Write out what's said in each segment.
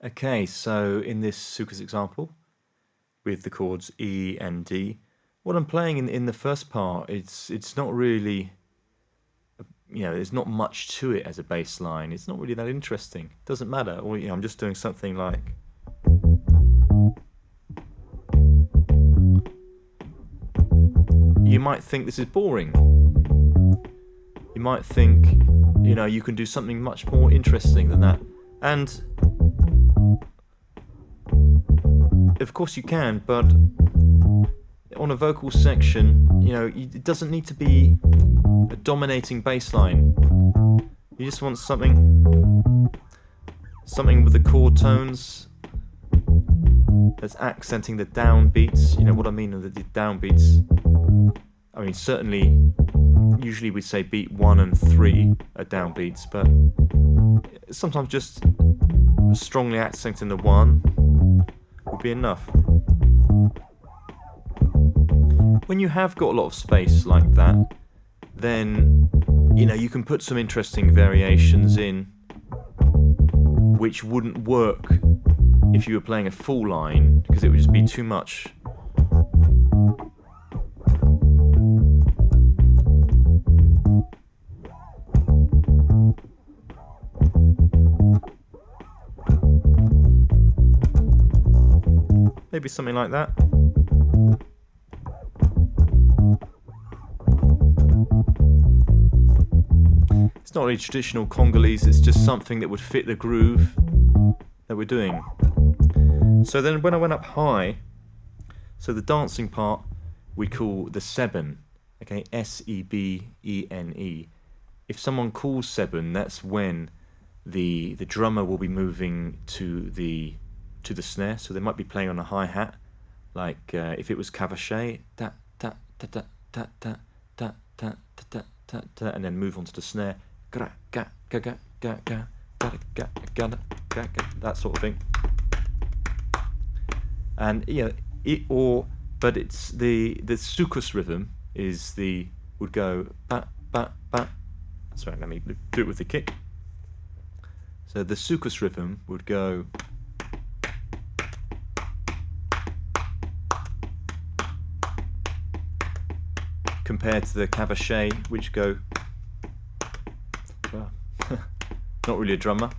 Okay, so in this soukous example, with the chords E and D, what I'm playing in the first part, it's not really, there's not much to it as a bass line. It's not really that interesting. It doesn't matter. Or, I'm just doing something like. You might think this is boring. You might think, you can do something much more interesting than that. And of course you can, but on a vocal section, it doesn't need to be a dominating bass line. You just want something with the chord tones that's accenting the downbeats. You know what I mean, the downbeats. I mean, certainly, usually we say beat 1 and 3 are downbeats, but sometimes just strongly accenting the 1 would be enough. When you have got a lot of space like that, then you can put some interesting variations in which wouldn't work if you were playing a full line, because it would just be too much. Maybe something like that. It's not really traditional Congolese, it's just something that would fit the groove that we're doing. So then when I went up high, so the dancing part we call the sebene, okay, S-E-B-E-N-E. If someone calls sebene, that's when the drummer will be moving to the snare, so they might be playing on a hi-hat, like if it was cavache, da da da da da da da da da da da, and then move on to the snare, ga ga ga ga ga ga ga ga ga ga, that sort of thing. And but it's the soukous rhythm would go ba ba ba. Sorry, let me do it with the kick. So the soukous rhythm would go. Compared to the cavache, which go, not really a drummer.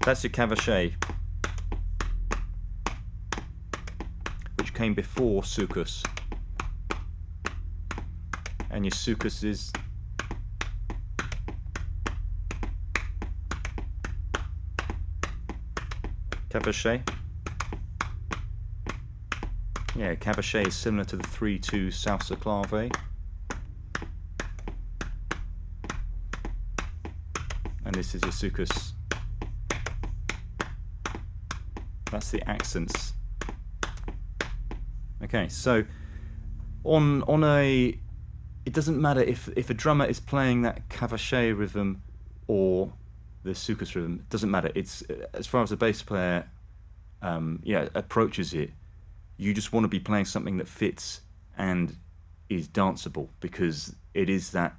That's your cavache, which came before soukous, and your soukous is cavache. Yeah, cavache is similar to the 3-2 salsa clave. And this is your soukous. That's the accents. Okay, so it doesn't matter if a drummer is playing that cavache rhythm or the soukous rhythm, it doesn't matter. It's as far as the bass player approaches it, you just want to be playing something that fits and is danceable, because it is that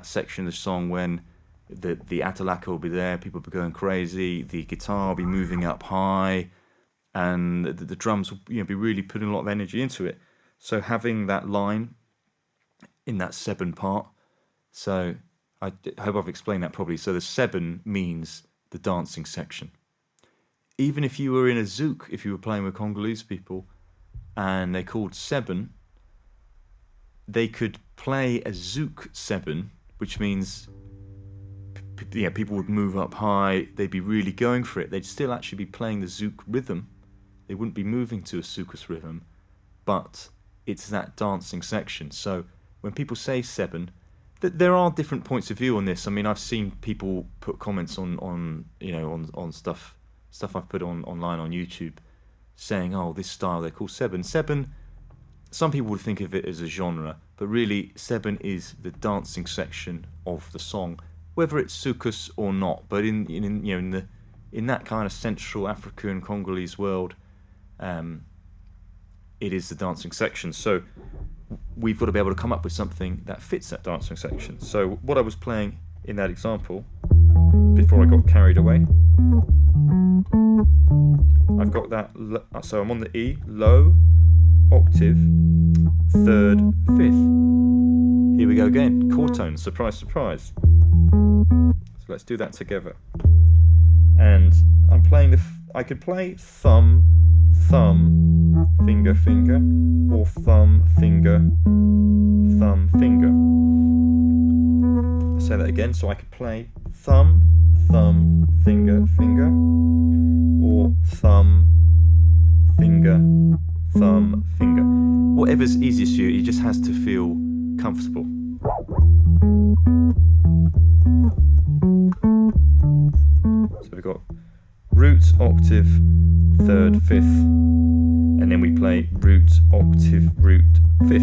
section of the song when the atalaka will be there, people will be going crazy, the guitar will be moving up high, and the drums will be really putting a lot of energy into it. So having that line in that sebene part, so I hope I've explained that properly. So the sebene means the dancing section. Even if you were in a zouk, if you were playing with Congolese people, and they called sebene, they could play a zouk sebene, which means people would move up high, they'd be really going for it. They'd still actually be playing the zouk rhythm. They wouldn't be moving to a soukous rhythm, but it's that dancing section. So when people say sebene, there are different points of view on this. I mean, I've seen people put comments on stuff I've put online on YouTube, saying, oh, this style they call sebene. Sebene, some people would think of it as a genre, but really sebene is the dancing section of the song, whether it's soukous or not. But in that kind of Central African Congolese world, it is the dancing section. So we've got to be able to come up with something that fits that dancing section. So what I was playing in that example before I got carried away. I've got that, so I'm on the E, low, octave, third, fifth. Here we go again, chord tones, surprise, surprise. So let's do that together. And I'm playing I could play thumb, thumb, finger, finger, or thumb, finger, thumb, finger. I'll say that again, so I could play thumb, thumb, finger, finger, or thumb, finger, thumb, finger. Whatever's easiest for you, it just has to feel comfortable. So we've got root, octave, third, fifth, and then we play root, octave, root, fifth.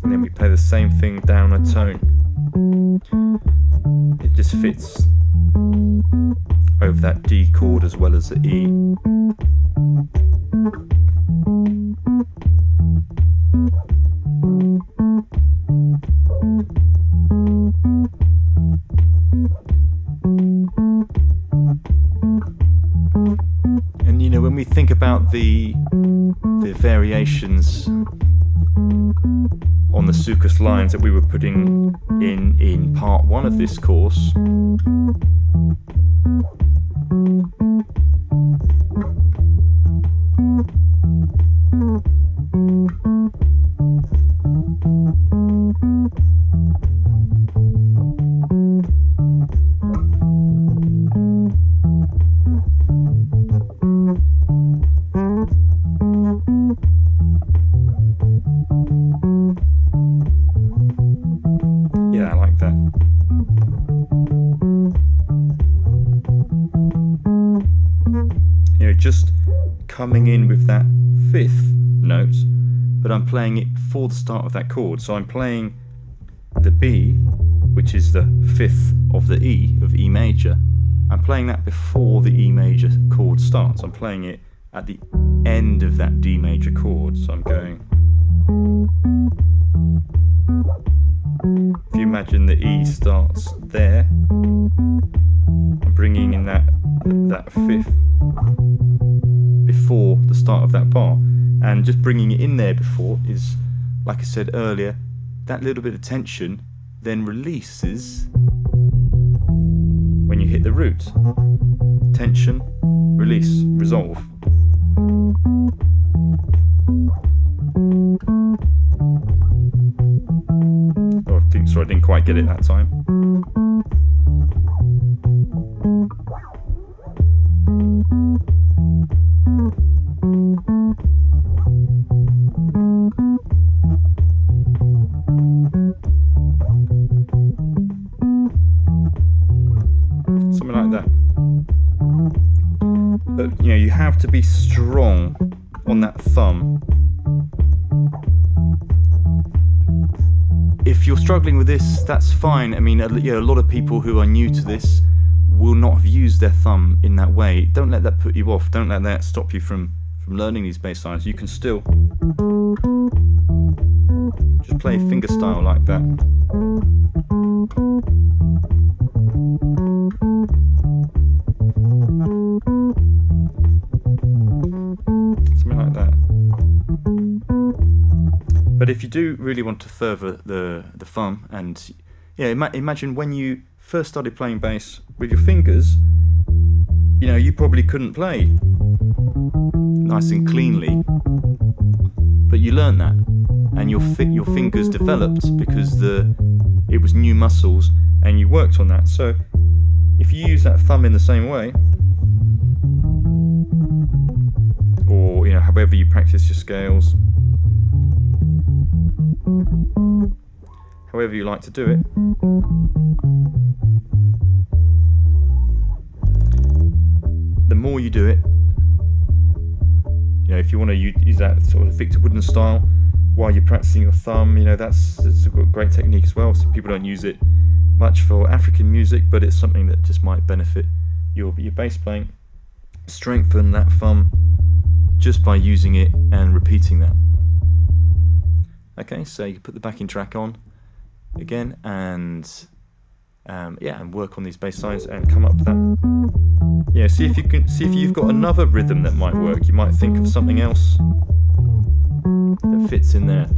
And then we play the same thing down a tone. It just fits over that D chord as well as the E. And you know, when we think about the variations on the soukous lines that we were putting in part one of this course, yeah, I like that. You know, just coming in with that fifth note, but I'm playing it before the start of that chord. So I'm playing the B, which is the fifth of the E, of E major. I'm playing that before the E major chord starts. I'm playing it at the end of that D major chord. So I'm going. If you imagine the E starts there, I'm bringing in that fifth before the start of that bar, and just bringing it in there before is, like I said earlier, that little bit of tension then releases when you hit the root. Tension, release, resolve. Oh, I didn't quite get it that time. Something like that. But you know, you have to be strong on that thumb. If you're struggling with this, that's fine. I mean, you know, a lot of people who are new to this will not have used their thumb in that way. Don't let that put you off. Don't let that stop you from learning these bass lines. You can still just play finger style like that. Something like that. But if you do really want to further the thumb, and yeah, imagine when you first started playing bass with your fingers, you know, you probably couldn't play nice and cleanly, but you learned that, and your fingers developed because it was new muscles, and you worked on that. So if you use that thumb in the same way, or you know, however you practice your scales, however you like to do it, the more you do it, you know, if you want to use that sort of Victor Wooden style while you're practicing your thumb, you know, that's a great technique as well. So people don't use it much for African music, but it's something that just might benefit your bass playing, strengthen that thumb just by using it and repeating that. Okay, so you put the backing track on again, and and work on these bass lines and come up with that. Yeah, see if you've got another rhythm that might work. You might think of something else that fits in there.